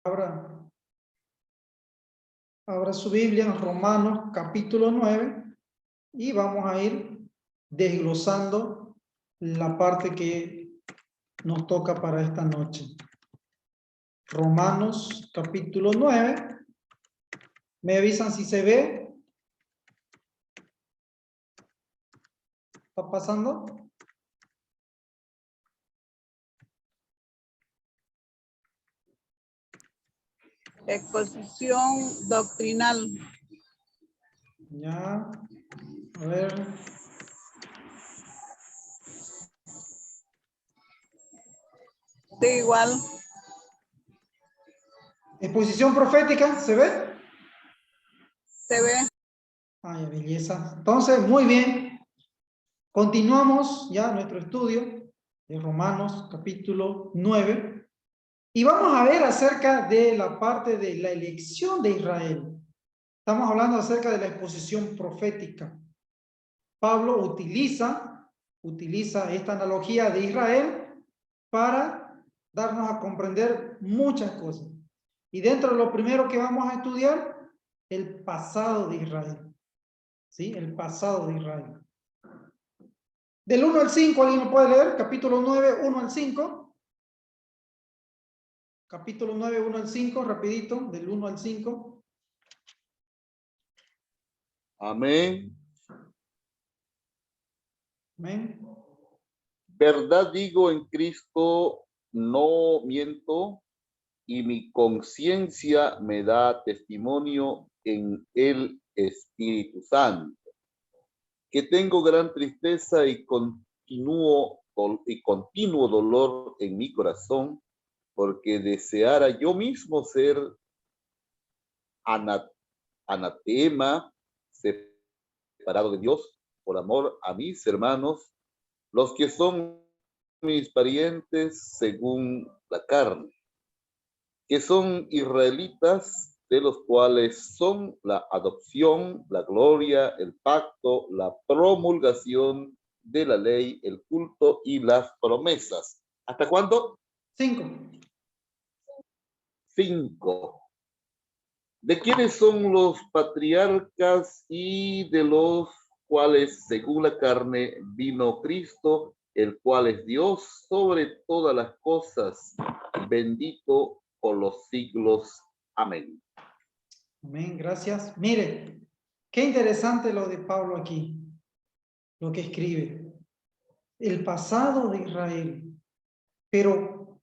Abra su Biblia en Romanos capítulo 9 y vamos a ir desglosando la parte que nos toca para esta noche. Romanos capítulo 9. ¿Me avisan si se ve? ¿Está pasando? Exposición doctrinal. Ya, a ver. Sí, igual. Exposición profética, ¿se ve? Se ve. Ay, belleza. Entonces, muy bien. Continuamos ya nuestro estudio de Romanos capítulo 9 y vamos a ver acerca de la parte de la elección de Israel. Estamos hablando acerca de la exposición profética. Pablo utiliza esta analogía de Israel para darnos a comprender muchas cosas. Y dentro de lo primero que vamos a estudiar, el pasado de Israel. ¿Sí? El pasado de Israel. Del 1 al 5, ¿alguien lo puede leer? Capítulo 9, 1 al 5. Capítulo 9, 1 al 5, rapidito, del 1 al 5. Amén. Amén. Verdad digo en Cristo, no miento, y mi conciencia me da testimonio en el Espíritu Santo, que tengo gran tristeza y continuo dolor en mi corazón, porque deseara yo mismo ser anatema, separado de Dios, por amor a mis hermanos, los que son mis parientes según la carne, que son israelitas, de los cuales son la adopción, la gloria, el pacto, la promulgación de la ley, el culto y las promesas. ¿Hasta cuándo? 5. 5. ¿De quiénes son los patriarcas y de los cuales, según la carne, vino Cristo, el cual es Dios sobre todas las cosas, bendito por los siglos? Amén. Amén, gracias. Mire, qué interesante lo de Pablo aquí, lo que escribe. El pasado de Israel. Pero,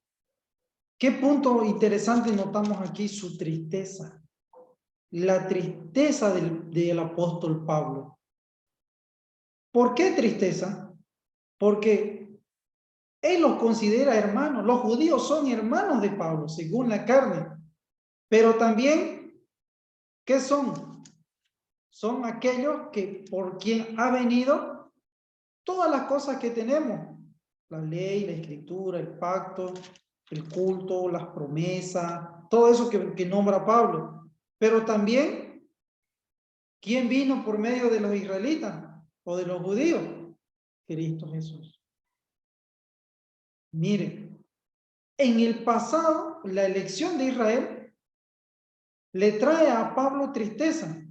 ¿qué punto interesante notamos aquí? Su tristeza. La tristeza del apóstol Pablo. ¿Por qué tristeza? Porque él los considera hermanos. Los judíos son hermanos de Pablo, según la carne. Pero también, ¿qué son? Son aquellos que por quien ha venido todas las cosas que tenemos. La ley, la escritura, el pacto, el culto, las promesas, todo eso que nombra Pablo. Pero también, ¿quién vino por medio de los israelitas o de los judíos? Cristo Jesús. Miren, en el pasado, la elección de Israel le trae a Pablo tristeza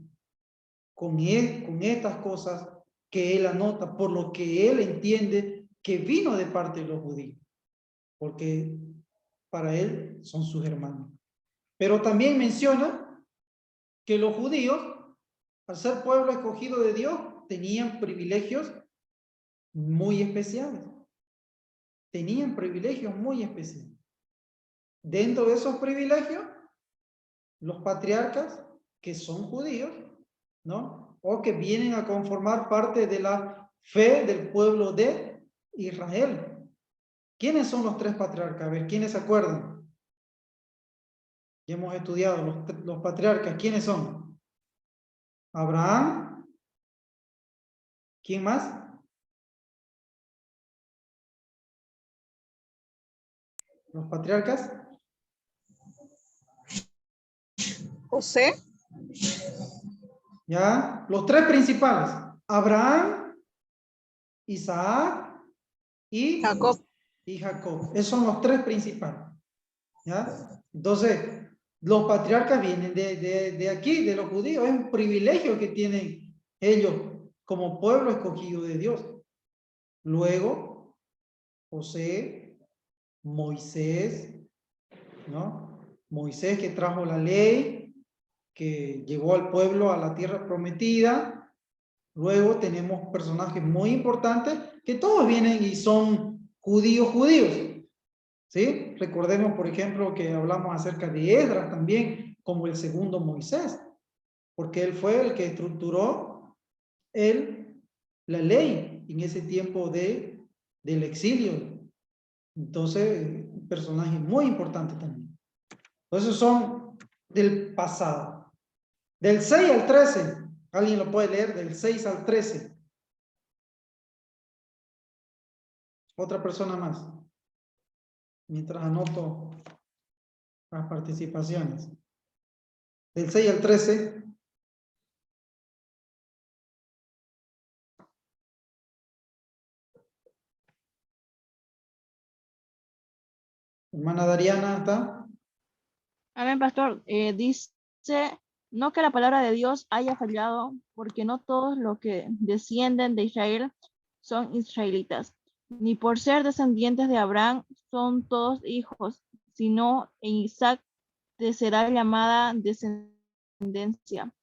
con estas cosas que él anota, por lo que él entiende que vino de parte de los judíos, porque para él son sus hermanos. Pero también menciona que los judíos, al ser pueblo escogido de Dios, tenían privilegios muy especiales. Tenían privilegios muy especiales. Dentro de esos privilegios, los patriarcas, que son judíos, ¿no? O que vienen a conformar parte de la fe del pueblo de Israel. ¿Quiénes son los tres patriarcas? A ver, ¿quiénes se acuerdan? Ya hemos estudiado los patriarcas. ¿Quiénes son? Abraham. ¿Quién más? Los patriarcas. José. Ya, los tres principales. Abraham, Isaac y Jacob. Jacob. Esos son los tres principales. ¿Ya? Entonces, Los patriarcas vienen de aquí, de los judíos. Es un privilegio que tienen ellos como pueblo escogido de Dios. Luego, José, Moisés, ¿no? Moisés que trajo la ley, que llevó al pueblo a la tierra prometida. Luego tenemos personajes muy importantes que todos vienen y son judíos, ¿sí? Recordemos, por ejemplo, que hablamos acerca de Esdras también, como el segundo Moisés, porque él fue el que estructuró la ley en ese tiempo del exilio. Entonces, un personaje muy importante también. Entonces son del pasado. Del 6 al 13, ¿alguien lo puede leer? Del 6 al 13. Otra persona más. Mientras anoto las participaciones. Del 6 al 13. Hermana Dariana, ¿está? Amén, pastor. Dice, no que la palabra de Dios haya fallado, porque no todos los que descienden de Israel son israelitas, ni por ser descendientes de Abraham son todos hijos, sino en Isaac te será llamada descendencia.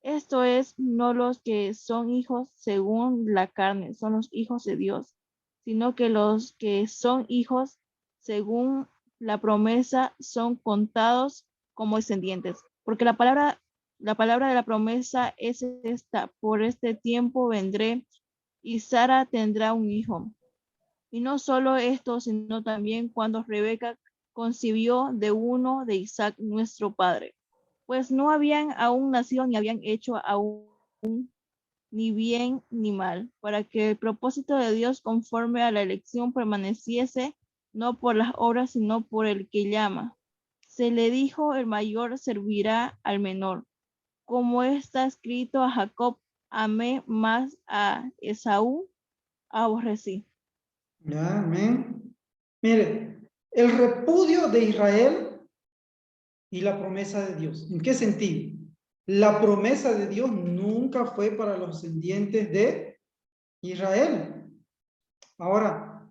Esto es, no los que son hijos según la carne, son los hijos de Dios, sino que los que son hijos según la promesa son contados como descendientes. Porque la palabra de la promesa es esta: por este tiempo vendré y Sara tendrá un hijo. Y no solo esto, sino también cuando Rebeca concibió de uno de Isaac nuestro padre, pues no habían aún nacido ni habían hecho aún ni bien ni mal, para que el propósito de Dios conforme a la elección permaneciese, no por las obras, sino por el que llama. Se le dijo: el mayor servirá al menor. Como está escrito: a Jacob amé, más a Esaú aborrecí. Ya, amén. Mire, el repudio de Israel y la promesa de Dios. ¿En qué sentido? La promesa de Dios nunca fue para los descendientes de Israel. Ahora,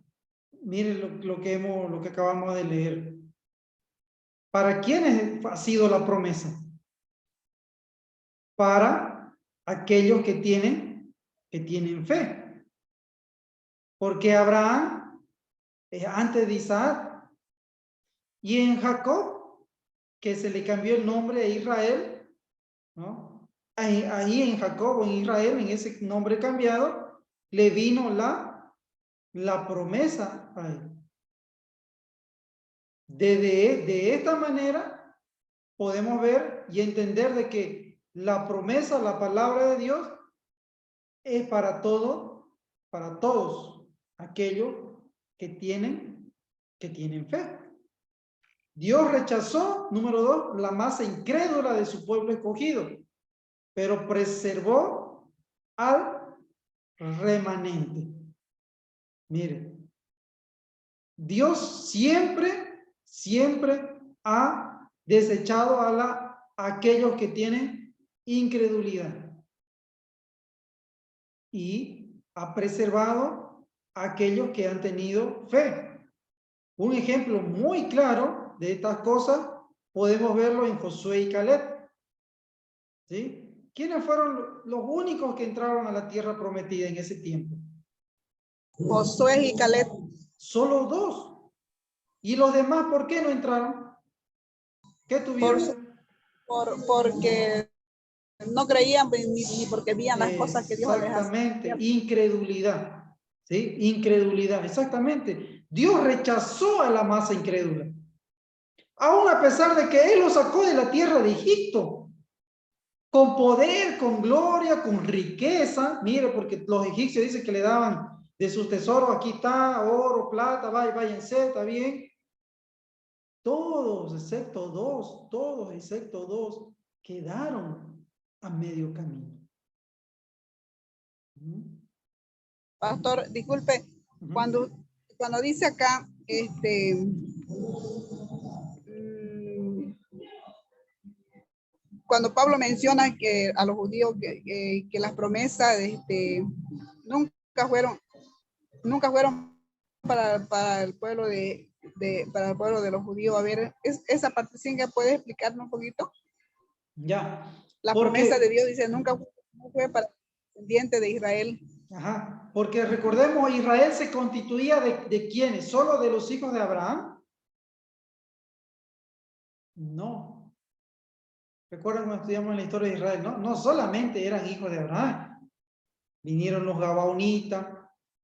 mire lo que acabamos de leer. ¿Para quiénes ha sido la promesa? Para aquellos que tienen fe. Porque Abraham es antes de Isaac, y en Jacob, que se le cambió el nombre a Israel, ¿no? Ahí en Jacob o en Israel, en ese nombre cambiado, le vino la promesa a él. De esta manera podemos ver y entender de que la promesa, la palabra de Dios, es para todos aquellos que tienen fe. Dios rechazó, número 2, la masa incrédula de su pueblo escogido, pero preservó al remanente. Mire, Dios siempre ha desechado a aquellos que tienen incredulidad y ha preservado a aquellos que han tenido fe. Un ejemplo muy claro de estas cosas podemos verlo en Josué y Caleb. ¿Sí? ¿Quiénes fueron los únicos que entraron a la tierra prometida en ese tiempo? Josué y Caleb. Solo 2. ¿Y los demás por qué no entraron? ¿Qué tuvieron? Porque no creían ni porque veían las cosas que Dios les hacía. Exactamente, incredulidad. ¿Sí? Incredulidad, exactamente. Dios rechazó a la masa incrédula. Aún a pesar de que Él los sacó de la tierra de Egipto. Con poder, con gloria, con riqueza. Mire, porque los egipcios dicen que le daban de sus tesoros, aquí está, oro, plata, váyanse, está bien. Todos excepto dos, quedaron a medio camino. Pastor, disculpe, cuando dice acá, cuando Pablo menciona que a los judíos que las promesas nunca fueron para el pueblo para el pueblo de los judíos. A ver, esa parte sí que puedes explicarnos un poquito. Ya. La Porque- promesa de Dios dice nunca fue para el descendiente de Israel. Ajá, porque recordemos, Israel se constituía de ¿quiénes? ¿Solo de los hijos de Abraham? No. Recuerdan cuando estudiamos la historia de Israel, ¿no? No solamente eran hijos de Abraham. Vinieron los Gabaonitas,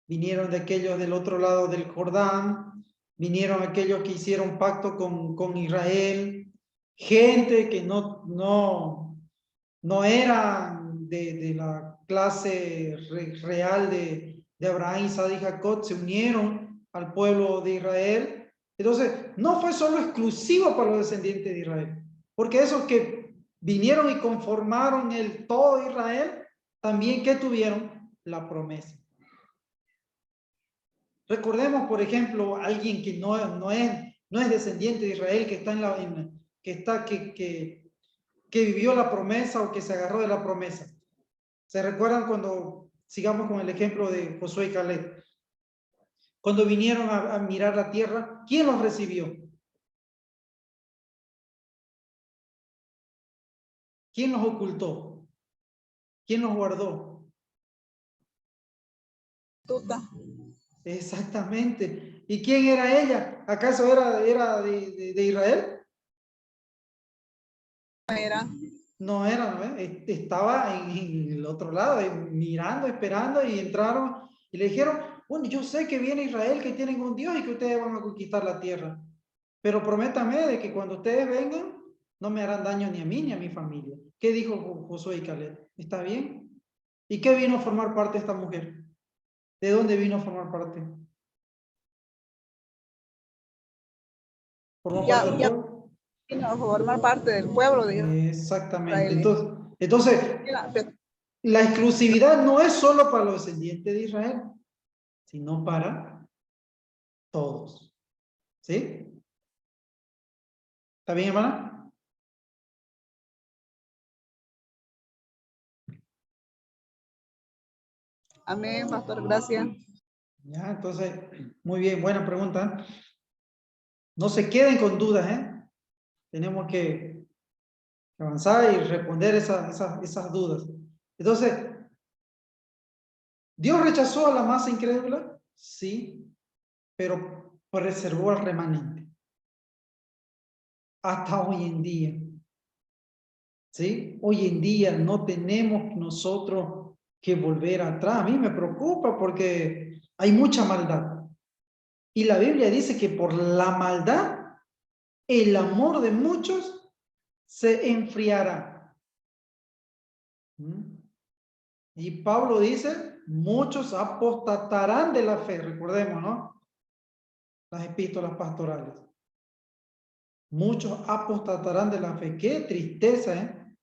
vinieron de aquellos del otro lado del Jordán, vinieron aquellos que hicieron pacto con Israel, gente que no eran de la clase real de Abraham, Isaac y Jacob, se unieron al pueblo de Israel. Entonces, no fue solo exclusivo para los descendientes de Israel, porque esos que vinieron y conformaron el todo de Israel, también que tuvieron la promesa. Recordemos, por ejemplo, alguien que no es descendiente de Israel, que está que vivió la promesa o que se agarró de la promesa. ¿Se recuerdan cuando, sigamos con el ejemplo de Josué y Caleb? Cuando vinieron a mirar la tierra, ¿quién los recibió? ¿Quién los ocultó? ¿Quién los guardó? Tuta. Exactamente. ¿Y quién era ella? ¿Acaso era de Israel? Era. No era, ¿no? Estaba en el otro lado, mirando, esperando, y entraron y le dijeron, bueno, yo sé que viene Israel, que tienen un Dios y que ustedes van a conquistar la tierra, pero prométame de que cuando ustedes vengan, no me harán daño ni a mí ni a mi familia. ¿Qué dijo Josué y Caleb? ¿Está bien? ¿Y qué vino a formar parte esta mujer? ¿De dónde vino a formar parte? ¿Formó parte del pueblo? Vino a formar parte del pueblo de Exactamente. Israel. Entonces, la exclusividad no es solo para los descendientes de Israel, sino para todos. ¿Sí? ¿Está bien, hermana? Amén, pastor, gracias. Ya, entonces, muy bien, buena pregunta. No se queden con dudas, ¿eh? Tenemos que avanzar y responder esas dudas. Entonces, ¿Dios rechazó a la masa incrédula? Sí, pero preservó al remanente. Hasta hoy en día. ¿Sí? Hoy en día no tenemos nosotros que volver atrás. A mí me preocupa porque hay mucha maldad. Y la Biblia dice que por la maldad, el amor de muchos se enfriará. ¿Mm? Y Pablo dice, muchos apostatarán de la fe. Recordemos, ¿no? Las epístolas pastorales. Muchos apostatarán de la fe. Qué tristeza, ¿eh?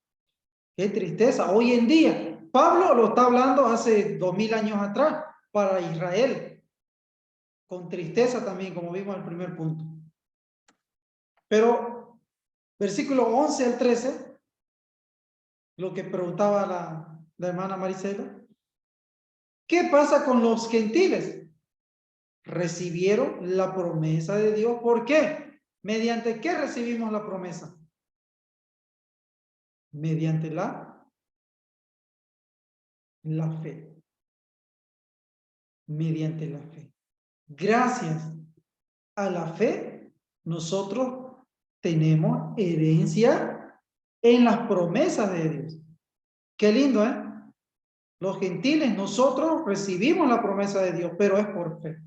Qué tristeza. Hoy en día, Pablo lo está hablando hace 2000 años atrás para Israel. Con tristeza también, como vimos en el primer punto. Pero, versículo 11 al 13, lo que preguntaba la hermana Marisela. ¿Qué pasa con los gentiles? Recibieron la promesa de Dios. ¿Por qué? ¿Mediante qué recibimos la promesa? Mediante la fe. Mediante la fe. Gracias a la fe, nosotros tenemos herencia en las promesas de Dios. Qué lindo, ¿eh? Los gentiles, nosotros recibimos la promesa de Dios, pero es por fe.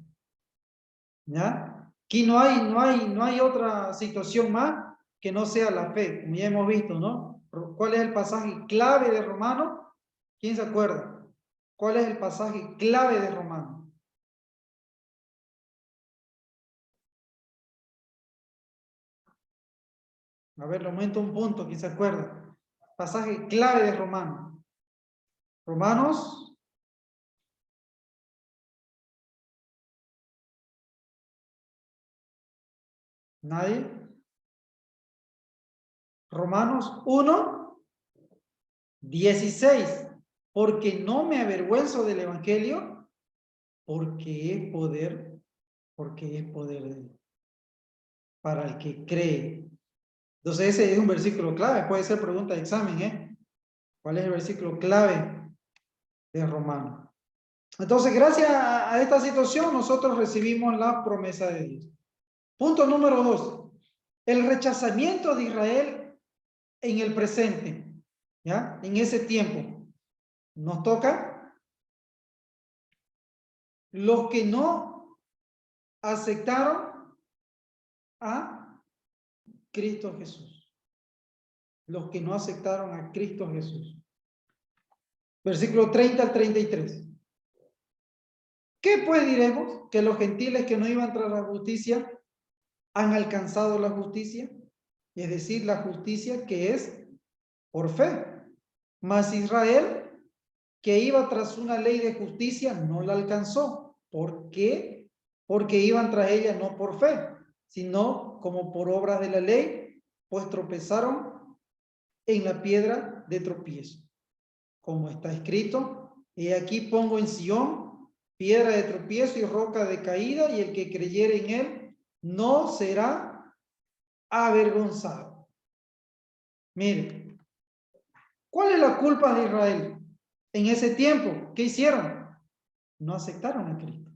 ¿Ya? Aquí no hay otra situación más que no sea la fe, como ya hemos visto, ¿no? ¿Cuál es el pasaje clave de Romanos? ¿Quién se acuerda? ¿Cuál es el pasaje clave de Romanos? A ver, le aumento un punto, ¿quién se acuerda? Pasaje clave de Romanos. Romanos. ¿Nadie? Romanos 1. 16. Porque no me avergüenzo del evangelio, porque es poder de Dios para el que cree. Entonces ese es un versículo clave, puede ser pregunta de examen, ¿eh? ¿Cuál es el versículo clave de Romanos? Entonces, gracias a esta situación, nosotros recibimos la promesa de Dios. Punto número 2. El rechazamiento de Israel en el presente, ¿ya? En ese tiempo. Nos toca los que no aceptaron a Cristo Jesús. Los que no aceptaron a Cristo Jesús. Versículo 30 al 33. ¿Qué pues diremos? ¿Que los gentiles que no iban tras la justicia han alcanzado la justicia? Es decir, la justicia que es por fe. Mas Israel, que iba tras una ley de justicia, no la alcanzó. ¿Por qué? Porque iban tras ella no por fe, sino como por obras de la ley, pues tropezaron en la piedra de tropiezo. Como está escrito, he aquí pongo en Sión piedra de tropiezo y roca de caída, y el que creyere en él no será avergonzado. Mire, ¿cuál es la culpa de Israel en ese tiempo? ¿Qué hicieron? No aceptaron a Cristo.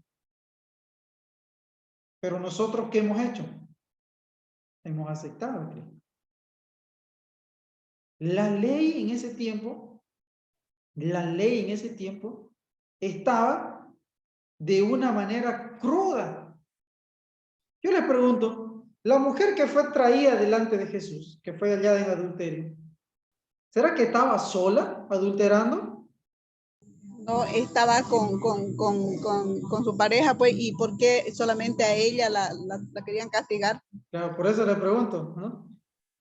Pero nosotros, ¿qué hemos hecho? Hemos aceptado a Cristo. La ley en ese tiempo estaba de una manera cruda. Yo les pregunto, la mujer que fue traída delante de Jesús, que fue hallada en adulterio, ¿será que estaba sola adulterando? No, estaba con su pareja, pues, ¿y por qué solamente a ella la querían castigar? Claro, por eso le pregunto, ¿no?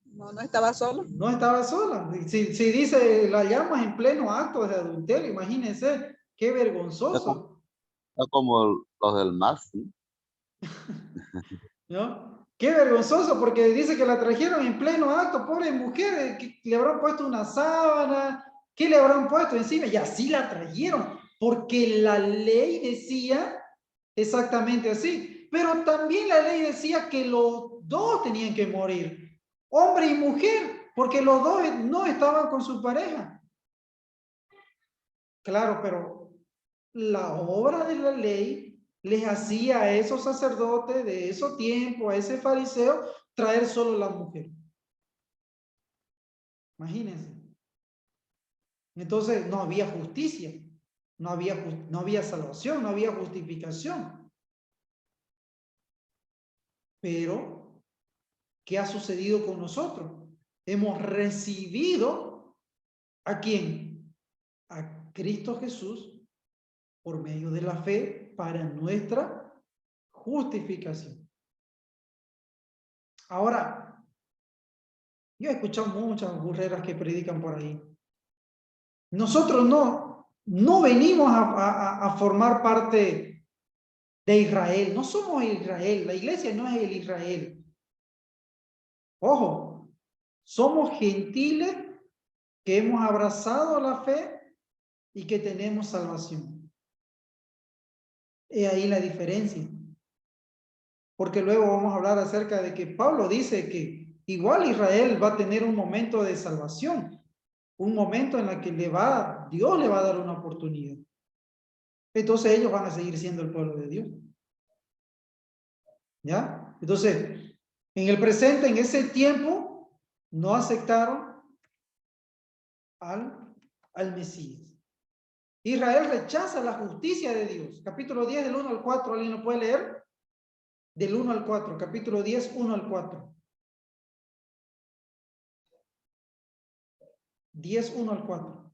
No estaba sola. No estaba sola. Si dice, la llamas en pleno acto de adulterio, imagínense, qué vergonzoso. No como los del mar, ¿sí? ¿No? Qué vergonzoso, porque dice que la trajeron en pleno acto, pobre mujer, que le habrán puesto una sábana, ¿qué le habrán puesto encima? Y así la trajeron, porque la ley decía exactamente así. Pero también la ley decía que los dos tenían que morir, hombre y mujer, porque los dos no estaban con su pareja. Claro, pero la obra de la ley les hacía a esos sacerdotes de esos tiempos, a ese fariseo, traer solo la mujer. Imagínense. Entonces no había justicia, no había salvación, no había justificación. Pero, ¿qué ha sucedido con nosotros? Hemos recibido ¿a quién? A Cristo Jesús por medio de la fe para nuestra justificación. Ahora, yo he escuchado muchas burreras que predican por ahí. Nosotros no venimos a formar parte de Israel. No somos Israel. La iglesia no es el Israel. Ojo, somos gentiles que hemos abrazado la fe y que tenemos salvación. Es ahí la diferencia. Porque luego vamos a hablar acerca de que Pablo dice que igual Israel va a tener un momento de salvación, un momento en el que Dios le va a dar una oportunidad. Entonces ellos van a seguir siendo el pueblo de Dios. ¿Ya? Entonces, en el presente, en ese tiempo, no aceptaron al Mesías. Israel rechaza la justicia de Dios. Capítulo 10, del 1 al 4. ¿Alguien lo puede leer? Del 1 al 4. Capítulo 10, 1 al 4. 10, 1 al 4.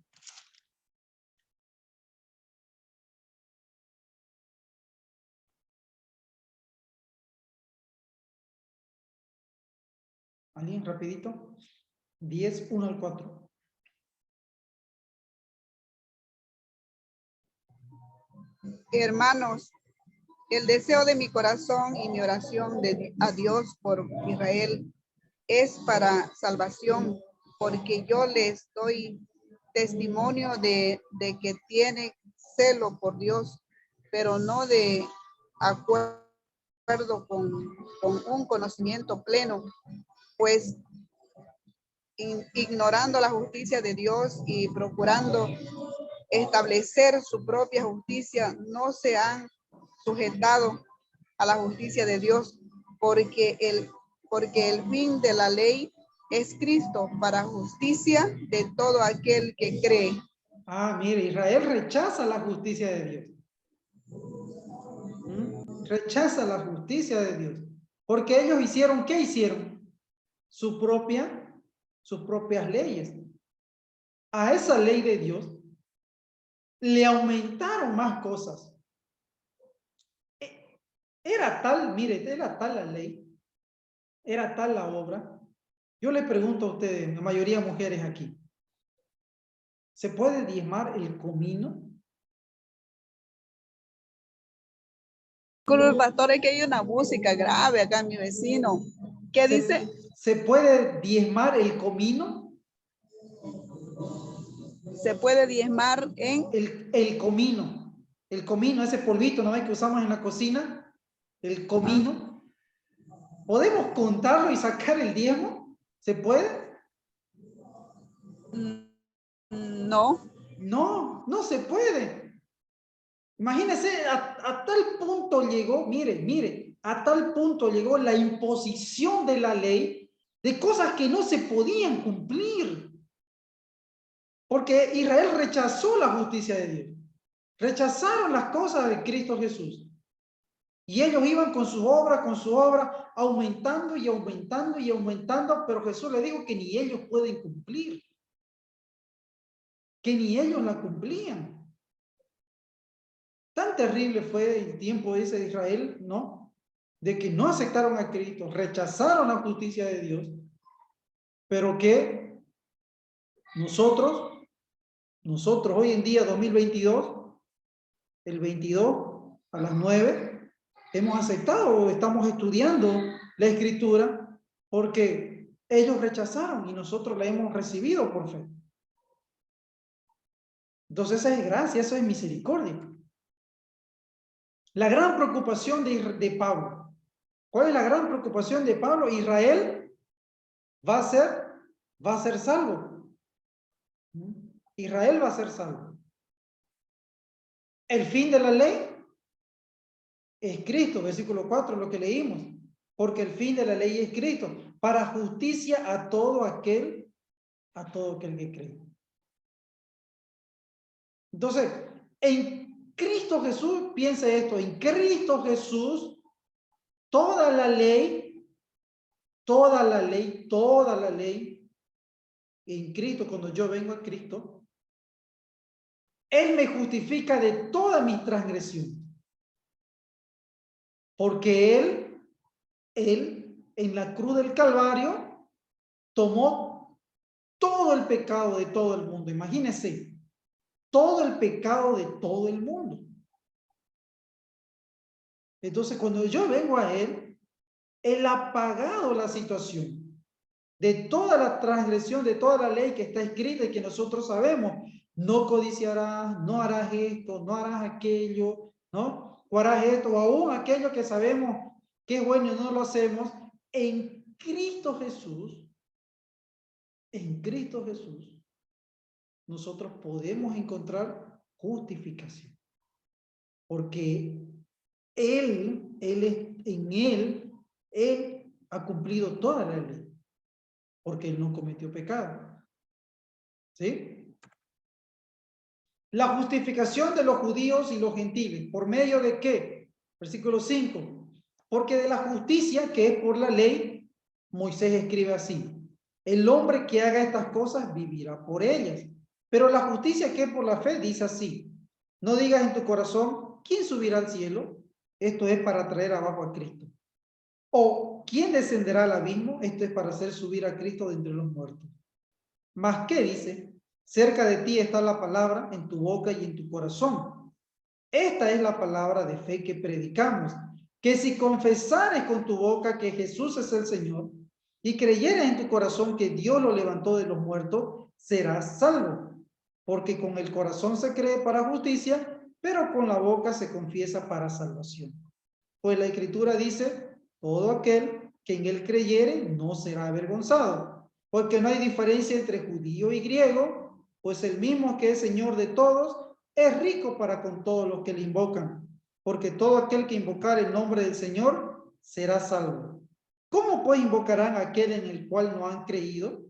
¿Alguien? Rapidito. 10, 1 al 4. Hermanos, el deseo de mi corazón y mi oración a Dios por Israel es para salvación, porque yo les doy testimonio de que tiene celo por Dios, pero no de acuerdo con un conocimiento pleno, pues ignorando la justicia de Dios y procurando establecer su propia justicia, no se han sujetado a la justicia de Dios, porque el fin de la ley es Cristo para justicia de todo aquel que cree. Ah, mire, Israel rechaza la justicia de Dios. Rechaza la justicia de Dios. Porque ellos hicieron, ¿qué hicieron? Sus propias leyes. A esa ley de Dios le aumentaron más cosas. Era tal, mire, era tal la ley, era tal la obra. Yo le pregunto a ustedes, la mayoría de mujeres aquí, ¿se puede diezmar el comino? Con el pastor, es que hay una música grave acá en mi vecino. ¿Qué dice? ¿Se puede diezmar el comino? Se puede diezmar en El comino. El comino, ese polvito, ¿no ven que usamos en la cocina? El comino. ¿Podemos contarlo y sacar el diezmo? ¿Se puede? No. No, no se puede. Imagínense, a tal punto llegó, mire, a tal punto llegó la imposición de la ley de cosas que no se podían cumplir. Porque Israel rechazó la justicia de Dios. Rechazaron las cosas de Cristo Jesús. Y ellos iban con su obra, aumentando y aumentando y aumentando, pero Jesús le dijo que ni ellos pueden cumplir. Que ni ellos la cumplían. Tan terrible fue el tiempo ese de Israel, ¿no? De que no aceptaron a Cristo, rechazaron la justicia de Dios, pero que nosotros hoy en día, 2022, el 22 a las 9, hemos aceptado, estamos estudiando la Escritura porque ellos rechazaron y nosotros la hemos recibido por fe. Entonces esa es gracia, eso es misericordia. La gran preocupación de Pablo. ¿Cuál es la gran preocupación de Pablo? Israel va a ser salvo. Israel va a ser salvo. El fin de la ley es Cristo, versículo 4, lo que leímos. Porque el fin de la ley es Cristo, para justicia a todo aquel que cree. Entonces, en Cristo Jesús, piensa esto, en Cristo Jesús, toda la ley, en Cristo, cuando yo vengo a Cristo, Él me justifica de toda mi transgresión. Porque Él, en la cruz del Calvario, tomó todo el pecado de todo el mundo. Imagínense, todo el pecado de todo el mundo. Entonces, cuando yo vengo a Él, Él ha pagado la situación de toda la transgresión, de toda la ley que está escrita y que nosotros sabemos. No codiciarás, no harás esto, no harás aquello, ¿no? O harás esto, o aún aquello que sabemos que es bueno y no lo hacemos. En Cristo Jesús, nosotros podemos encontrar justificación. Porque Él ha cumplido toda la ley. Porque Él no cometió pecado. ¿Sí? La justificación de los judíos y los gentiles. ¿Por medio de qué? Versículo 5. Porque de la justicia que es por la ley, Moisés escribe así: el hombre que haga estas cosas vivirá por ellas. Pero la justicia que es por la fe dice así: no digas en tu corazón, ¿quién subirá al cielo? Esto es para traer abajo a Cristo. O ¿quién descenderá al abismo? Esto es para hacer subir a Cristo de entre los muertos. ¿Mas qué dice? Cerca de ti está la palabra, en tu boca y en tu corazón. Esta es la palabra de fe que predicamos, que si confesares con tu boca que Jesús es el Señor y creyeres en tu corazón que Dios lo levantó de los muertos, serás salvo. porque con el corazón se cree para justicia, pero con la boca se confiesa para salvación. Pues la Escritura dice, todo aquel que en él creyere no será avergonzado, porque no hay diferencia entre judío y griego, pues el mismo que es Señor de todos, es rico para con todos los que le invocan, porque todo aquel que invocar el nombre del Señor será salvo. ¿Cómo pues invocarán a aquel en el cual no han creído?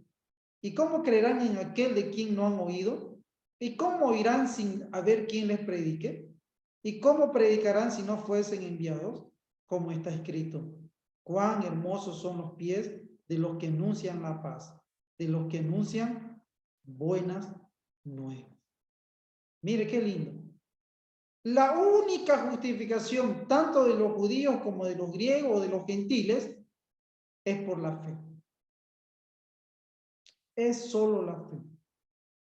¿Y cómo creerán en aquel de quien no han oído? ¿Y cómo oirán sin haber quien les predique? ¿Y cómo predicarán si no fuesen enviados? Como está escrito, cuán hermosos son los pies de los que anuncian la paz, de los que anuncian buenas nuevas. Mire qué lindo. La única justificación, tanto de los judíos como de los griegos o de los gentiles, es por la fe. Es solo la fe.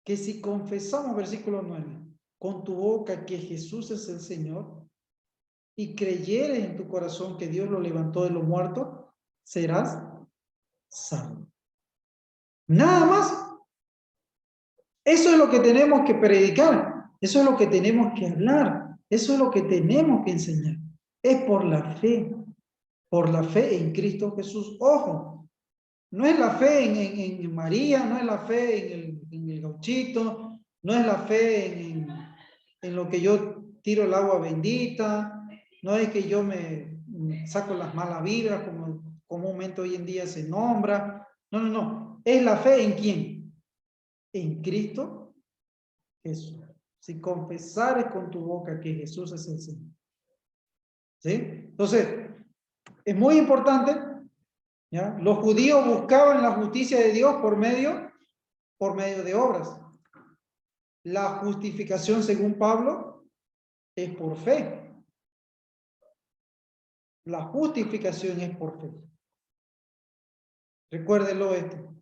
Que si confesamos, versículo 9, con tu boca que Jesús es el Señor y creyeres en tu corazón que Dios lo levantó de los muertos, serás salvo. Nada más. Eso es lo que tenemos que predicar. Eso es lo que tenemos que hablar. Eso es lo que tenemos que enseñar. Es por la fe. Por la fe en Cristo Jesús. Ojo, no es la fe en María, no es la fe en el gauchito, no es la fe en lo que yo tiro el agua bendita, no es que yo me saco las malas vibras como comúnmente hoy en día se nombra. No, no, no. Es la fe en quién. En Cristo Jesús. Si confesares con tu boca que Jesús es el Señor. ¿Sí? Entonces, es muy importante, ¿ya? Los judíos buscaban la justicia de Dios por medio de obras. La justificación, según Pablo, es por fe. La justificación es por fe. Recuérdelo esto.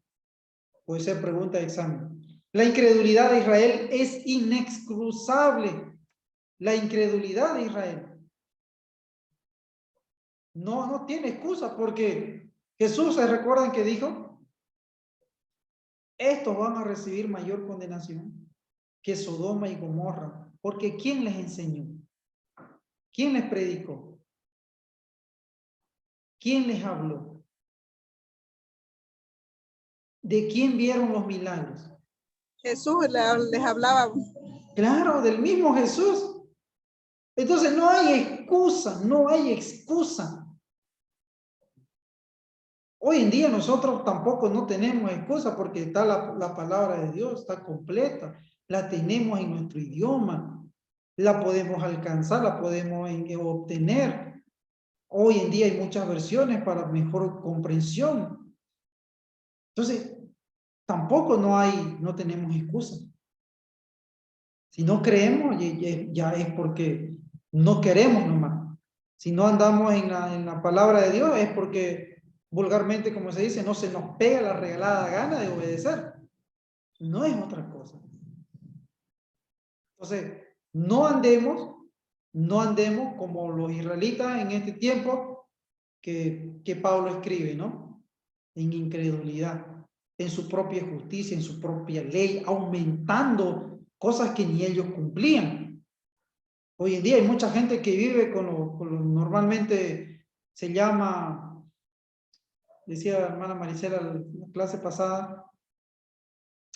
Puede ser pregunta de examen. La incredulidad de Israel es inexcusable. La incredulidad de Israel no tiene excusa, porque Jesús, ¿se recuerdan que dijo? Estos van a recibir mayor condenación que Sodoma y Gomorra, porque ¿quién les enseñó? ¿Quién les predicó? ¿Quién les habló? ¿De quién vieron los milagros? Jesús les hablaba. Claro, del mismo Jesús. Entonces no hay excusa, no hay excusa. Hoy en día nosotros tampoco no tenemos excusa porque está la palabra de Dios, está completa, la tenemos en nuestro idioma, la podemos alcanzar, la podemos obtener. Hoy en día hay muchas versiones para mejor comprensión. Entonces, tampoco no tenemos excusa. Si no creemos, ya es porque no queremos nomás. Si no andamos en la palabra de Dios, es porque vulgarmente, como se dice, no se nos pega la regalada gana de obedecer. No es otra cosa. Entonces, no andemos como los israelitas en este tiempo que Pablo escribe, ¿no? En incredulidad, en su propia justicia, en su propia ley, aumentando cosas que ni ellos cumplían. Hoy en día hay mucha gente que vive con lo normalmente se llama, decía la hermana Maricela en la clase pasada,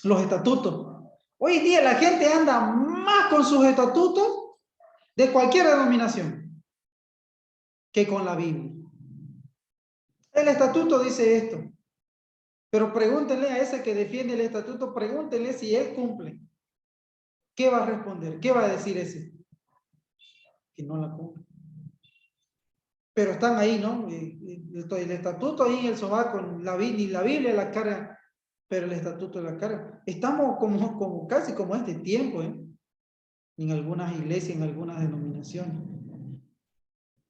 los estatutos. Hoy en día la gente anda más con sus estatutos de cualquier denominación que con la Biblia. El estatuto dice esto, pero pregúntenle a ese que defiende el estatuto, pregúntenle si él cumple. ¿Qué va a responder? ¿Qué va a decir ese? Que no la cumple. Pero están ahí, ¿no? El estatuto ahí en el sobaco, ni la Biblia la carga, pero el estatuto la carga. Estamos casi como este tiempo, ¿eh? En algunas iglesias, en algunas denominaciones.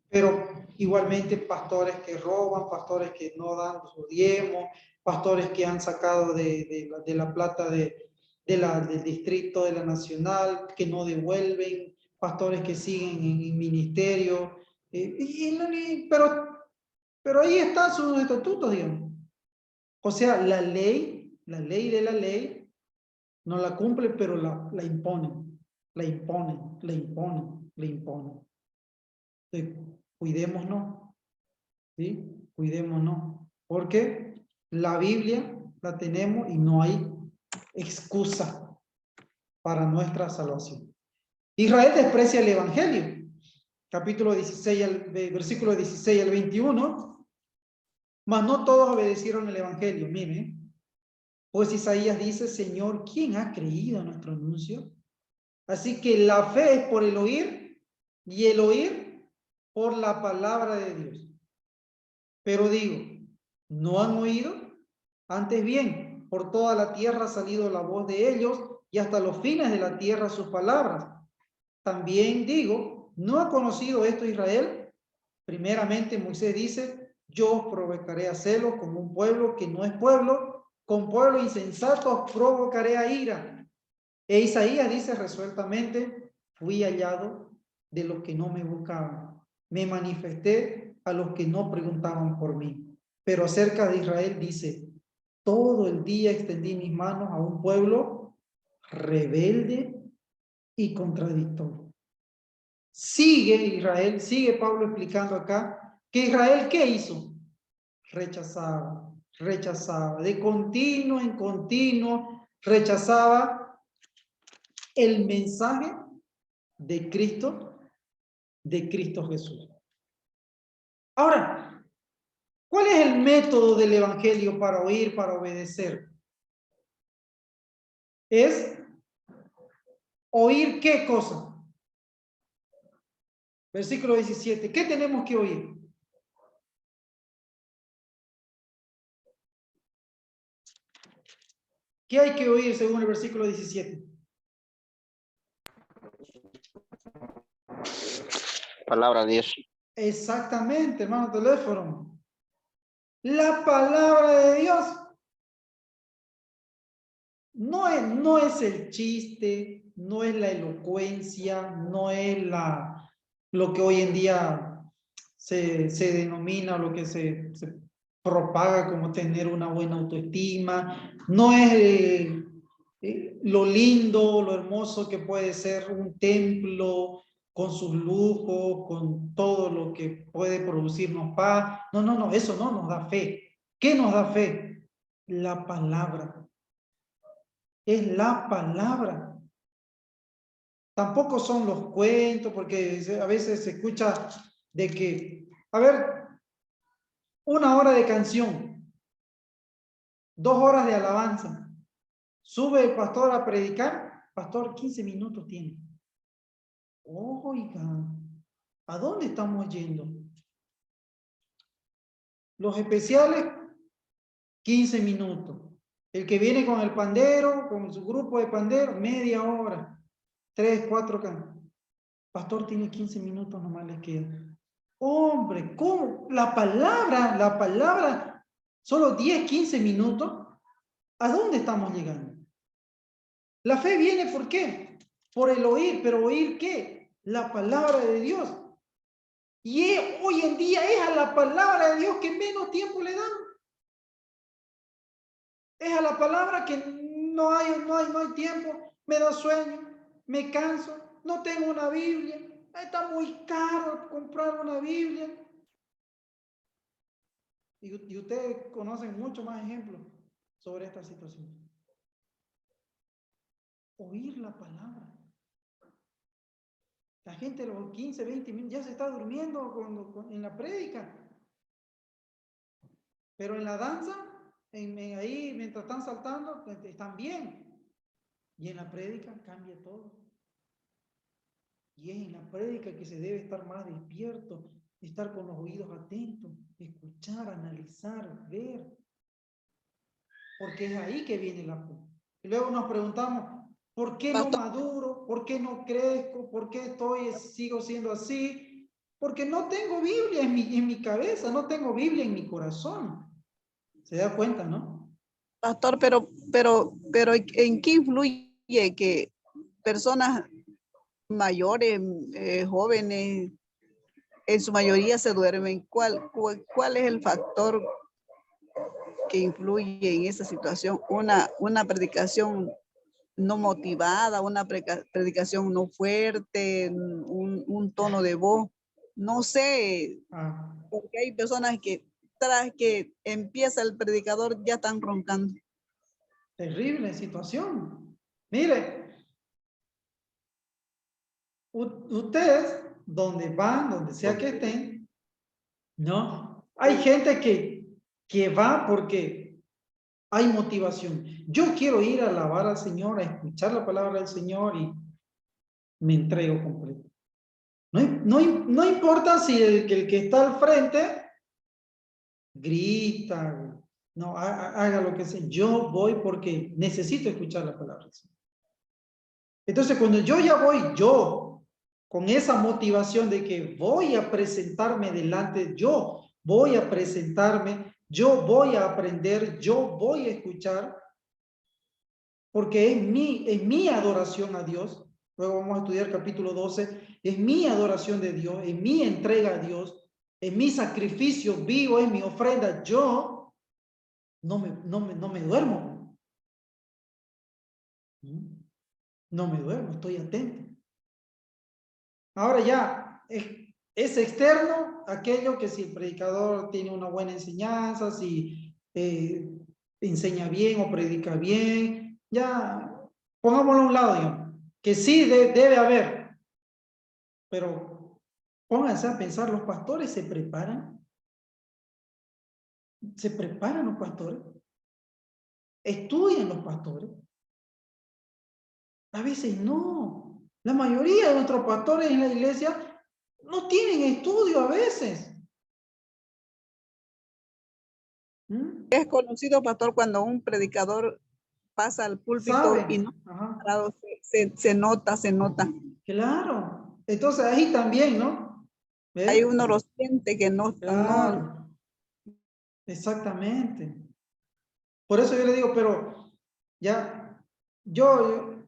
Pero igualmente pastores que roban, pastores que no dan su diezmo, pastores que han sacado de la plata del distrito, de la nacional, que no devuelven, pastores que siguen en ministerio, pero ahí están sus estatutos, digamos. O sea, la ley de la ley No la cumplen, pero la imponen, la imponen, la imponen, la imponen. Entonces, cuidémonos, ¿sí? Cuidémonos, porque la Biblia la tenemos y no hay excusa para nuestra salvación. Israel desprecia el Evangelio. Capítulo 16, versículo 16 al 21. Mas no todos obedecieron el Evangelio. Miren, pues Isaías dice, Señor, ¿quién ha creído a nuestro anuncio? Así que la fe es por el oír y el oír por la palabra de Dios. Pero digo, ¿no han oído? Antes bien, por toda la tierra ha salido la voz de ellos y hasta los fines de la tierra sus palabras. También digo, ¿no ha conocido esto Israel? Primeramente Moisés dice, yo os provocaré a celo con un pueblo que no es pueblo, con pueblo insensato os provocaré a ira. E Isaías dice resueltamente, fui hallado de los que no me buscaban, me manifesté a los que no preguntaban por mí. Pero acerca de Israel dice, todo el día extendí mis manos a un pueblo rebelde y contradictorio. Sigue Israel, sigue Pablo explicando acá, que Israel, ¿qué hizo? Rechazaba, rechazaba, de continuo en continuo, rechazaba el mensaje de Cristo Jesús. Ahora, ¿cuál es el método del evangelio para oír, para obedecer? Es oír qué cosa. Versículo 17. ¿Qué tenemos que oír? ¿Qué hay que oír según el versículo 17? Palabra de Dios. Exactamente, hermano teléfono. La palabra de Dios. No es el chiste, no es la elocuencia, no es lo que hoy en día se denomina, lo que se propaga como tener una buena autoestima, no es lo lindo, lo hermoso que puede ser un templo con sus lujos, con todo lo que puede producirnos paz. No, eso no nos da fe. ¿Qué nos da fe? La palabra. Es la palabra. Tampoco son los cuentos, porque a veces se escucha de que, a ver, 1 hora de canción, 2 horas de alabanza. Sube el pastor a predicar, pastor, 15 minutos tiene. Oiga, ¿a dónde estamos yendo? Los especiales, 15 minutos. El que viene con el pandero, con su grupo de pandero, media hora. 3, 4 cantos. Pastor tiene 15 minutos, nomás le queda. Hombre, ¿cómo? La palabra, solo 10, 15 minutos. ¿A dónde estamos llegando? La fe viene, ¿por qué? Por el oír, pero ¿oír qué? La palabra de Dios. Y hoy en día es a la palabra de Dios que menos tiempo le dan. Es a la palabra que no hay tiempo, me da sueño, me canso, no tengo una Biblia, está muy caro comprar una Biblia. Y ustedes conocen mucho más ejemplos sobre esta situación. Oír la palabra. La gente a los 15, 20 minutos ya se está durmiendo en la prédica. Pero en la danza, ahí mientras están saltando, están bien. Y en la prédica cambia todo. Y es en la prédica que se debe estar más despierto, estar con los oídos atentos, escuchar, analizar, ver. Porque es ahí que viene la fe. Y luego nos preguntamos, ¿por qué no maduro? ¿Por qué no crezco? ¿Por qué sigo siendo así? Porque no tengo Biblia en mi cabeza, no tengo Biblia en mi corazón. ¿Se da cuenta, no? Pastor, pero ¿en qué influye que personas mayores, jóvenes, en su mayoría se duermen? ¿Cuál es el factor que influye en esa situación? Una predicación no motivada, una predicación no fuerte, un tono de voz. No sé, Ah, porque hay personas que tras que empieza el predicador ya están roncando. terrible situación. Mire, ustedes, donde van, donde sea que estén, ¿no? Hay gente que va porque hay motivación. Yo quiero ir a alabar al Señor, a escuchar la palabra del Señor y me entrego completo. No importa si el que está al frente grita, no, haga lo que sea. Yo voy porque necesito escuchar la palabra del Señor. Entonces, cuando yo ya voy, yo, con esa motivación de que voy a presentarme delante, yo voy a presentarme, yo voy a aprender, yo voy a escuchar, porque es mi adoración a Dios. Luego vamos a estudiar capítulo 12. Es mi adoración de Dios, es mi entrega a Dios, es mi sacrificio vivo, es mi ofrenda. Yo no me duermo. No me duermo, estoy atento. Ahora ya, es externo aquello que si el predicador tiene una buena enseñanza, si enseña bien o predica bien, ya pongámoslo a un lado, digamos, que sí debe haber, pero pónganse a pensar, ¿los pastores se preparan? ¿Se preparan los pastores? ¿Estudian los pastores? A veces no. La mayoría de nuestros pastores en la iglesia no tienen estudio a veces. Es conocido, pastor, cuando un predicador pasa al púlpito y no ¿Saben? Ajá. se nota, se nota. Claro. Entonces ahí también, ¿no? Ahí ¿Ve? uno lo siente que no, Claro. Exactamente. Por eso yo le digo, pero ya, yo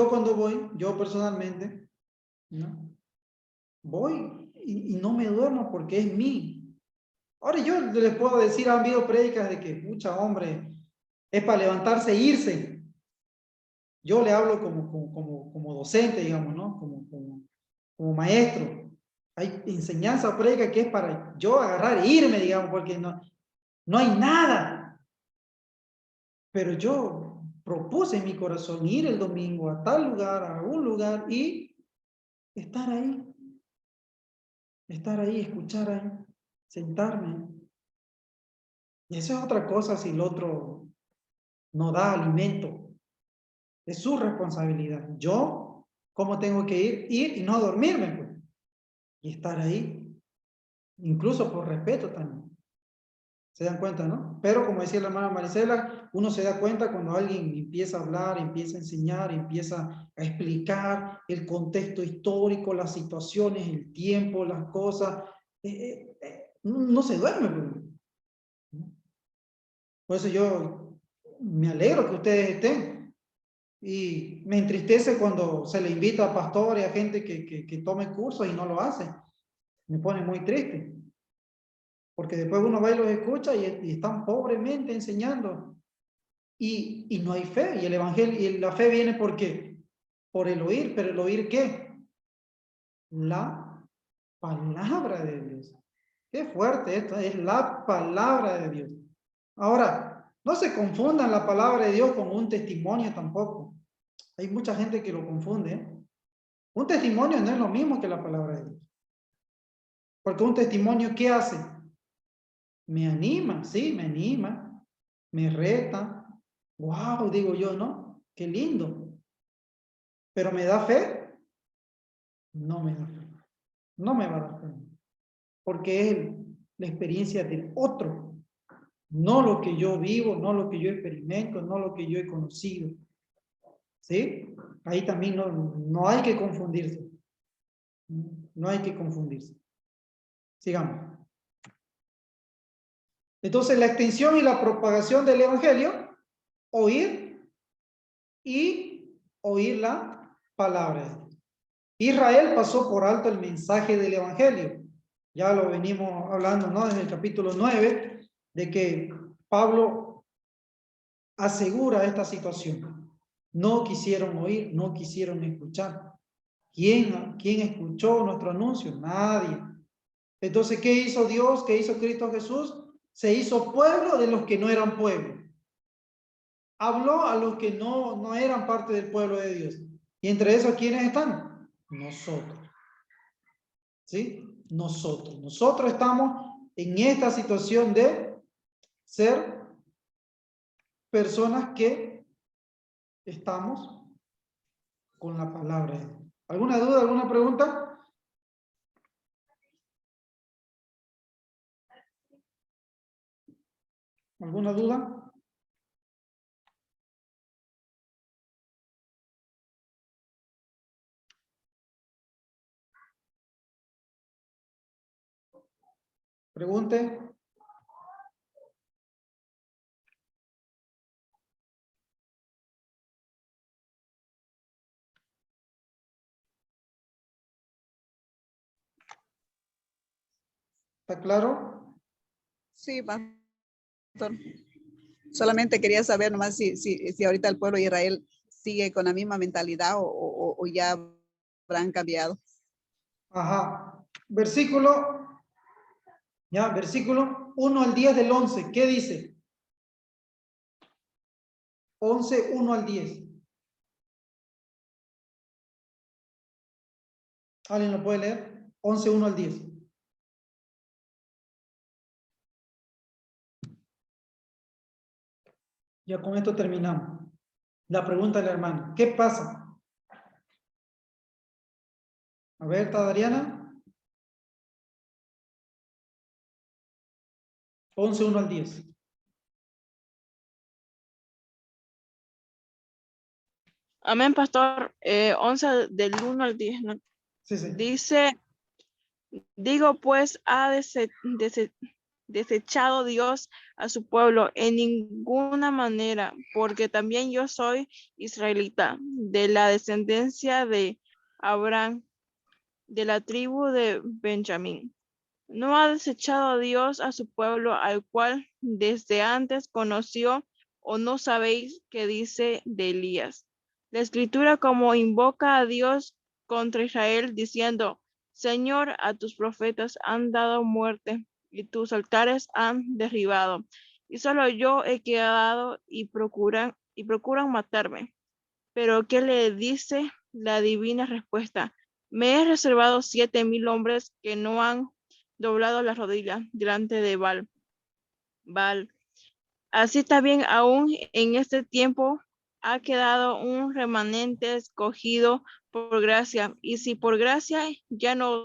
cuando voy, yo personalmente, ¿no? Voy y no me duermo porque es mí. Ahora yo les puedo decir, han habido prédicas de que, mucha hombre, es para levantarse e irse. Yo le hablo como docente, digamos, ¿no? Como maestro. Hay enseñanza o prédica que es para yo agarrar e irme, digamos, porque no hay nada. Pero yo propuse en mi corazón ir el domingo a tal lugar, a un lugar y estar ahí, escuchar ahí, sentarme. Y eso es otra cosa si el otro no da alimento. Es su responsabilidad. Yo, ¿cómo tengo que ir y no dormirme, pues? Y estar ahí, incluso por respeto también. ¿Se dan cuenta, no? Pero como decía la hermana Marisela, uno se da cuenta cuando alguien empieza a hablar, empieza a enseñar, empieza a explicar el contexto histórico, las situaciones, el tiempo, las cosas. No se duerme, pues. Por eso yo me alegro que ustedes estén. Y me entristece cuando se le invita a pastores, a gente que tome cursos y no lo hace. Me pone muy triste. Porque después uno va y los escucha y están pobremente enseñando. Y no hay fe. Y el evangelio, y la fe viene ¿por qué? Por el oír. ¿Pero el oír qué? La palabra de Dios. Qué fuerte esto. Es la palabra de Dios. Ahora, no se confundan la palabra de Dios con un testimonio tampoco. Hay mucha gente que lo confunde, ¿eh? Un testimonio no es lo mismo que la palabra de Dios. Porque un testimonio, ¿qué hace? Me anima, sí, me anima, me reta. Wow, digo yo, ¿no? Qué lindo. Pero ¿me da fe? No me da fe. No me va a dar fe. Porque es la experiencia del otro. No lo que yo vivo, no lo que yo experimento, no lo que yo he conocido. ¿Sí? Ahí también no hay que confundirse. No hay que confundirse. Sigamos. Entonces, la extensión y la propagación del evangelio, oír y oír la palabra. Israel pasó por alto el mensaje del evangelio. Ya lo venimos hablando, ¿no? Desde el capítulo 9, de que Pablo asegura esta situación. No quisieron oír, no quisieron escuchar. ¿Quién escuchó nuestro anuncio? Nadie. Entonces, ¿qué hizo Dios? ¿Qué hizo Cristo Jesús? Se hizo pueblo de los que no eran pueblo. Habló a los que no eran parte del pueblo de Dios. Y entre esos, ¿quiénes están? Nosotros. ¿Sí? Nosotros. Nosotros estamos en esta situación de ser personas que estamos con la palabra de Dios. ¿Alguna duda, alguna pregunta? ¿Alguna duda? Pregunte. ¿Está claro? Sí, pastor. Solamente quería saber nomás si ahorita el pueblo de Israel sigue con la misma mentalidad o ya habrán cambiado. Ajá. Versículo 1 al 10 del 11. ¿Qué dice? 11, 1 al 10. ¿Alguien lo puede leer? 11, 1 al 10. Ya con esto terminamos. La pregunta de la hermana. ¿Qué pasa? A ver, ¿está Adriana? 11, 1 al 10. Amén, pastor. 11 del 1 al 10, ¿no? Sí, sí. Dice, digo pues, desechado Dios a su pueblo en ninguna manera, porque también yo soy israelita, de la descendencia de Abraham, de la tribu de Benjamín. No ha desechado Dios a su pueblo, al cual desde antes conoció, o no sabéis qué dice de Elías. La escritura como invoca a Dios contra Israel, diciendo, Señor, a tus profetas han dado muerte, y tus altares han derribado, y solo yo he quedado y procuran matarme. Pero ¿qué le dice la divina respuesta? Me he reservado 7,000 hombres que no han doblado la rodilla delante de Baal. Así también aún en este tiempo ha quedado un remanente escogido por gracia. Y si por gracia ya no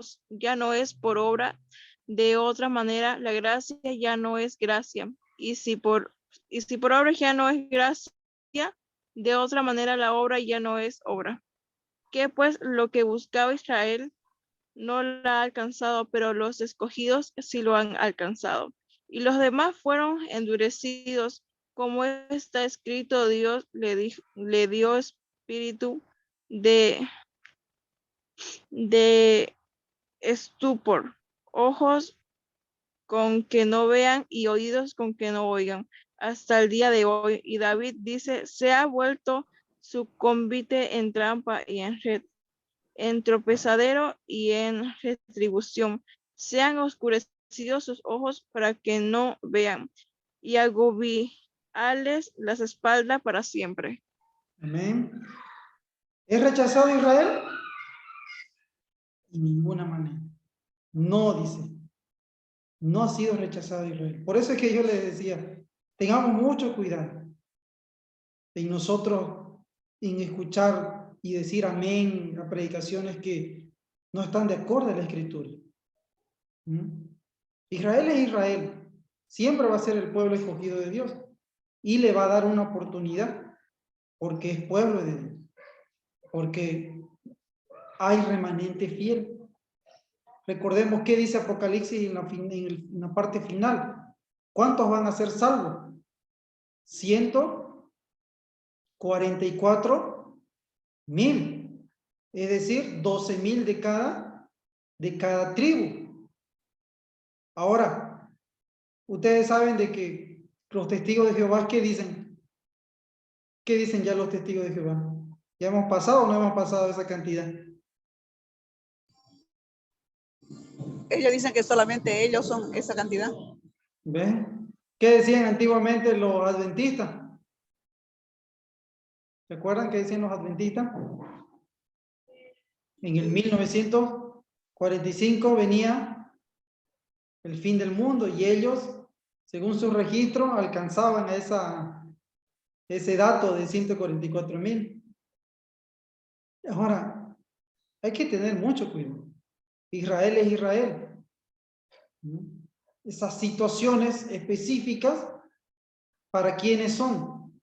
es por obra, de otra manera la gracia ya no es gracia. Y si por obra ya no es gracia, de otra manera la obra ya no es obra. Que pues lo que buscaba Israel no la ha alcanzado, pero los escogidos sí lo han alcanzado. Y los demás fueron endurecidos, como está escrito, Dios le dio espíritu de, de estupor, ojos con que no vean y oídos con que no oigan, hasta el día de hoy. Y David dice, se ha vuelto su convite en trampa y en red, en tropezadero y en retribución. Sean oscurecidos sus ojos para que no vean, y agobiarles las espaldas para siempre. Amén. ¿Es rechazado Israel? En ninguna manera. No, dice. No ha sido rechazado Israel. Por eso es que yo les decía, tengamos mucho cuidado en nosotros, en escuchar y decir amén a predicaciones que no están de acuerdo a la Escritura. ¿Mm? Israel es Israel. Siempre va a ser el pueblo escogido de Dios. Y le va a dar una oportunidad porque es pueblo de Dios. Porque hay remanente fiel. Recordemos qué dice Apocalipsis en la parte final. ¿Cuántos van a ser salvos? 144,000. Es decir, 12,000 de cada tribu. Ahora, ustedes saben de que los testigos de Jehová, ¿qué dicen? ¿Qué dicen ya los testigos de Jehová? ¿Ya hemos pasado o no hemos pasado esa cantidad? Ellos dicen que solamente ellos son esa cantidad. ¿Ven? ¿Qué decían antiguamente los adventistas? ¿Se acuerdan qué decían los adventistas? En el 1945 venía el fin del mundo y ellos, según su registro, alcanzaban ese dato de 144,000. Ahora, hay que tener mucho cuidado. Israel es Israel. Esas situaciones específicas, ¿para quiénes son?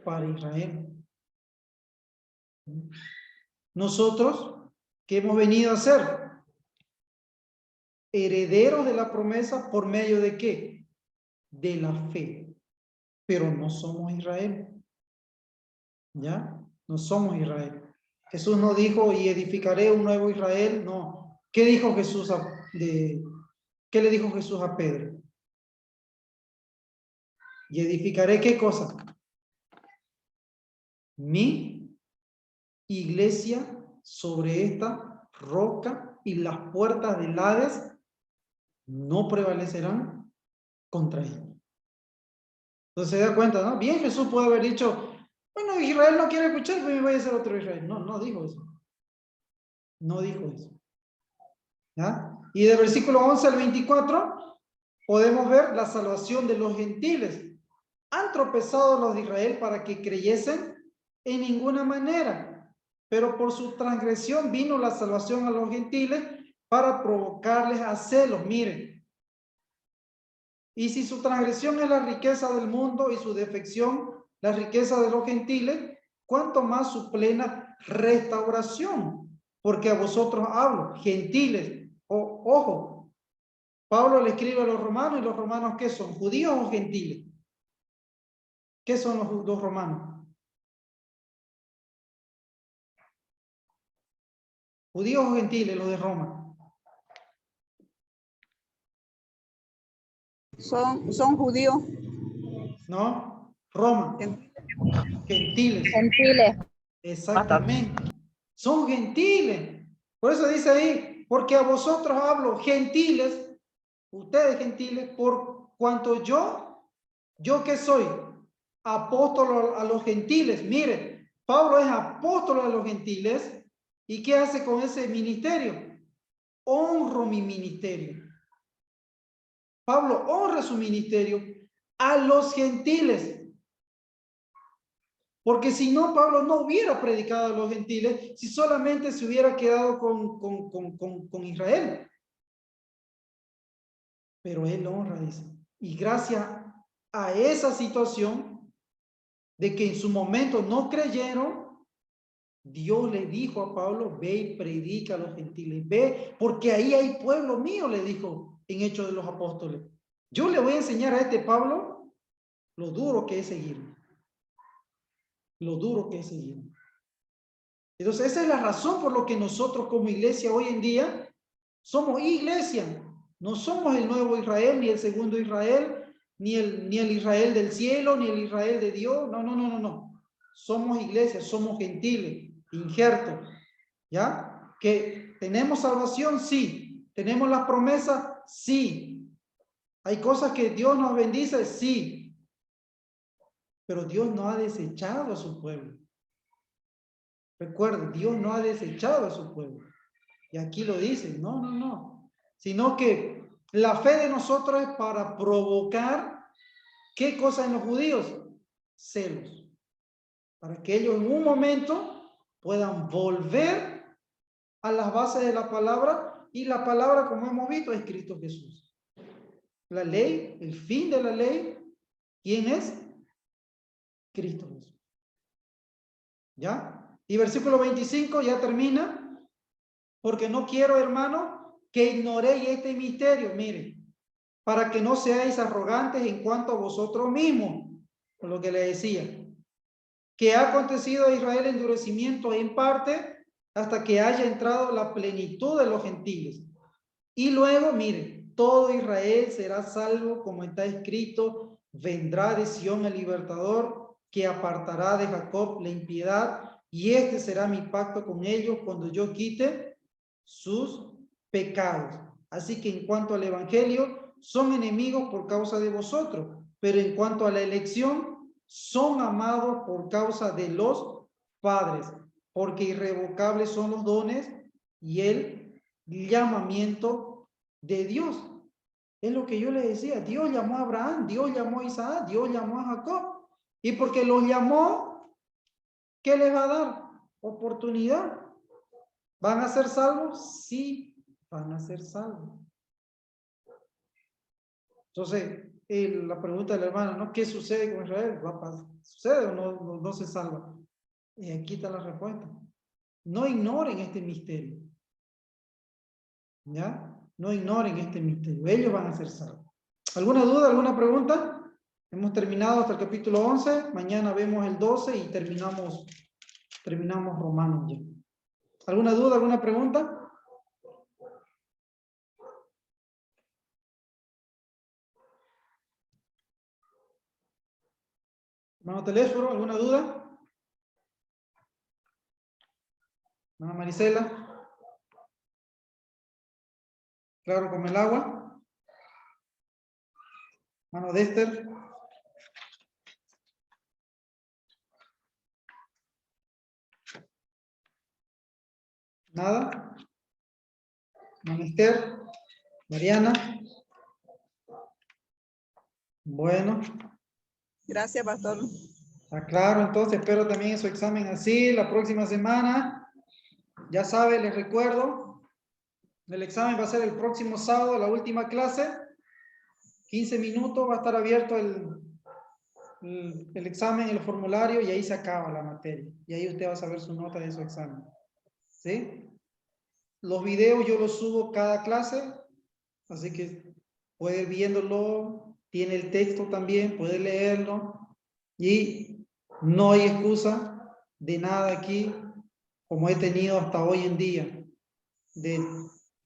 Para Israel. Nosotros, ¿qué hemos venido a hacer? Herederos de la promesa, ¿por medio de qué? De la fe. Pero no somos Israel. ¿Ya? No somos Israel. Jesús no dijo, y edificaré un nuevo Israel. No. ¿Qué dijo Jesús qué le dijo Jesús a Pedro? ¿Y edificaré qué cosa? Mi iglesia sobre esta roca, y las puertas del Hades no prevalecerán contra ella. Entonces se da cuenta, ¿no? Bien, Jesús puede haber dicho, bueno, Israel no quiere escuchar, pues me voy a hacer otro Israel. No, no dijo eso. No dijo eso. ¿Ya? Y de versículo 11 al 24 podemos ver la salvación de los gentiles. Han tropezado los de Israel para que creyesen en ninguna manera, pero por su transgresión vino la salvación a los gentiles para provocarles a celos. Miren, y si su transgresión es la riqueza del mundo y su defección la riqueza de los gentiles, ¿cuánto más su plena restauración? Porque a vosotros hablo, gentiles. Ojo, Pablo le escribe a los romanos, y los romanos, ¿qué son? ¿Judíos o gentiles? ¿Qué son los romanos? ¿Judíos o gentiles, los de Roma? Son judíos. ¿No? Roma. Gentiles. Gentiles. Exactamente. Son gentiles. Por eso dice ahí, porque a vosotros hablo, gentiles, ustedes gentiles, por cuanto yo que soy apóstol a los gentiles. Mire, Pablo es apóstol a los gentiles. ¿Y qué hace con ese ministerio? Honro mi ministerio. Pablo honra su ministerio a los gentiles. Porque si no, Pablo no hubiera predicado a los gentiles si solamente se hubiera quedado con Israel. Pero él honra, dice. Y gracias a esa situación de que en su momento no creyeron, Dios le dijo a Pablo, ve y predica a los gentiles, ve, porque ahí hay pueblo mío, le dijo en Hechos de los Apóstoles. Yo le voy a enseñar a este Pablo lo duro que es seguirme. Lo duro que es seguirme. Entonces esa es la razón por la que nosotros como iglesia hoy en día somos iglesia. No somos el nuevo Israel, ni el segundo Israel, ni el Israel del cielo, ni el Israel de Dios. No, no, no, no, no. Somos iglesia, somos gentiles, injertos. ¿Ya? Que tenemos salvación, sí. Tenemos la promesa, sí. Hay cosas que Dios nos bendice, sí. Pero Dios no ha desechado a su pueblo. Recuerden, Dios no ha desechado a su pueblo. Y aquí lo dice, no, no, no. Sino que la fe de nosotros es para provocar, ¿qué cosa en los judíos? Celos. Para que ellos en un momento puedan volver a las bases de la palabra, y la palabra, como hemos visto, es Cristo Jesús. La ley, el fin de la ley, ¿quién es? Cristo Jesús. ¿Ya? Y versículo 25 ya termina. Porque no quiero, hermano, que ignoréis este misterio. Miren, para que no seáis arrogantes en cuanto a vosotros mismos, por lo que le decía, que ha acontecido a Israel endurecimiento en parte hasta que haya entrado la plenitud de los gentiles. Y luego, miren, todo Israel será salvo, como está escrito, vendrá de Sión el libertador que apartará de Jacob la impiedad, y este será mi pacto con ellos cuando yo quite sus pecados. Así que en cuanto al evangelio, son enemigos por causa de vosotros, pero en cuanto a la elección, son amados por causa de los padres, porque irrevocables son los dones y el llamamiento de Dios. Es lo que yo le decía, Dios llamó a Abraham, Dios llamó a Isaac, Dios llamó a Jacob, y porque los llamó, ¿qué les va a dar? Oportunidad. ¿Van a ser salvos? Sí, van a ser salvos. Entonces, la pregunta de la hermana, ¿no? ¿Qué sucede con Israel? ¿Sucede o no se salva? Y aquí está la respuesta. No ignoren este misterio. ¿Ya? No ignoren este misterio. Ellos van a ser salvos. ¿Alguna duda, alguna pregunta? Hemos terminado hasta el capítulo 11. Mañana vemos el 12 y terminamos Romanos ya. ¿Alguna duda, alguna pregunta? Hermano Telésforo, ¿alguna duda? Hermana Marisela. Claro como el agua. Hermano Dexter. Nada. Hermana Esther. Mariana. Bueno. Gracias, pastor. Está claro, entonces espero también su examen así la próxima semana. Ya sabe, les recuerdo, el examen va a ser el próximo sábado, la última clase. 15 minutos, va a estar abierto el examen, el formulario, y ahí se acaba la materia. Y ahí usted va a saber su nota de su examen. ¿Sí? Los videos yo los subo cada clase, así que puede ir viéndolo, tiene el texto también, puede leerlo, y no hay excusa de nada aquí, como he tenido hasta hoy en día. De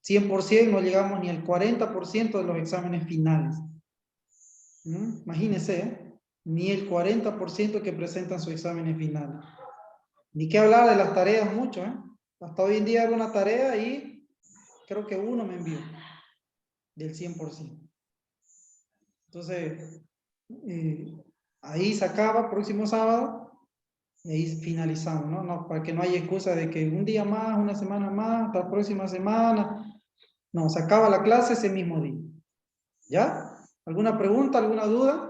100% no llegamos ni al 40% de los exámenes finales. Imagínense, ¿eh? Ni el 40% que presentan sus exámenes finales. Ni que hablar de las tareas mucho, ¿eh? Hasta hoy en día hago una tarea y creo que uno me envió del 100%. Entonces, ahí se acaba próximo sábado y ahí finalizamos, ¿no? No, para que no haya excusa de que un día más, una semana más, hasta la próxima semana. No, se acaba la clase ese mismo día. ¿Ya? ¿Alguna pregunta, alguna duda?